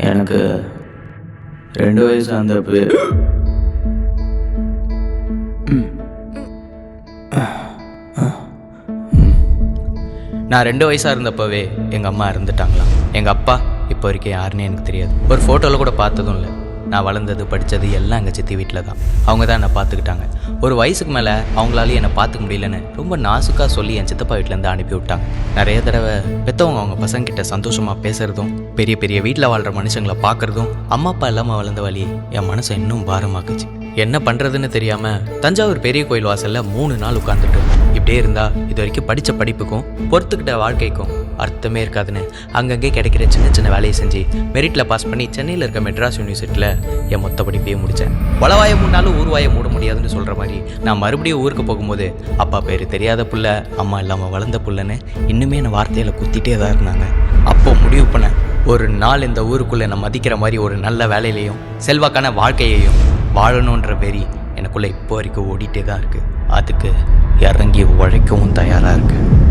எனக்கு 2 வயசு இருந்தப்பவே நான் 2 வயசாக இருந்தப்பவே எங்கள் அம்மா இறந்துட்டாங்களாம். எங்கள் அப்பா இப்போ வரைக்கும் யாருன்னு எனக்கு தெரியாது. ஒரு ஃபோட்டோவில் கூட பார்த்ததும் இல்லை. நான் வளர்ந்தது படித்தது எல்லாம் எங்கள் சித்தி வீட்டில் தான். அவங்க தான் என்னை பார்த்துக்கிட்டாங்க. ஒரு வயசுக்கு மேலே அவங்களாலேயும் என்னை பார்த்துக்க முடியலன்னு ரொம்ப நாசுக்காக சொல்லி என் சித்தப்பா வீட்டிலேருந்து அனுப்பி விட்டாங்க. நிறைய தடவை பெற்றவங்க அவங்க பசங்கிட்ட சந்தோஷமாக பேசுகிறதும் பெரிய பெரிய வீட்டில் வாழ்கிற மனுஷங்களை பார்க்குறதும் அம்மா அப்பா இல்லாமல் வளர்ந்த வழி என் மனசை இன்னும் பாரமாக்குச்சு. என்ன பண்ணுறதுன்னு தெரியாமல் தஞ்சாவூர் பெரிய கோயில் வாசலில் 3 நாள் உட்காந்துட்டு இப்படியே இருந்தால் இது வரைக்கும் படித்த படிப்புக்கும் பொறுத்துக்கிட்ட வாழ்க்கைக்கும் அர்த்தமே இருக்காதுன்னு அங்கங்கே கிடைக்கிற சின்ன சின்ன வேலையை செஞ்சு மெரிட்டில் பாஸ் பண்ணி சென்னையில் இருக்க மெட்ராஸ் யூனிவர்சிட்டியில் என் மொத்த படிப்பையே முடித்தேன். வளவாயை மூணாலும் ஊர்வாயை மூட முடியாதுன்னு சொல்கிற மாதிரி நான் மறுபடியும் ஊருக்கு போகும்போது அப்பா பேர் தெரியாத புள்ள, அம்மா இல்லாமல் வளர்ந்த புள்ளன்னு இன்னுமே என் வார்த்தையில் குத்திட்டே தான் இருந்தாங்க. அப்போ முடிவு பண்ணேன், ஒரு நாள் இந்த ஊருக்குள்ளே நான் மதிக்கிற மாதிரி ஒரு நல்ல வேலையிலையும் செல்வாக்கான வாழ்க்கையையும் வாழணுன்ற வெறி எனக்குள்ளே இப்போ வரைக்கும் ஓடிட்டே தான் இருக்குது. அதுக்கு இறங்கி உழைக்கவும் தயாராக இருக்குது.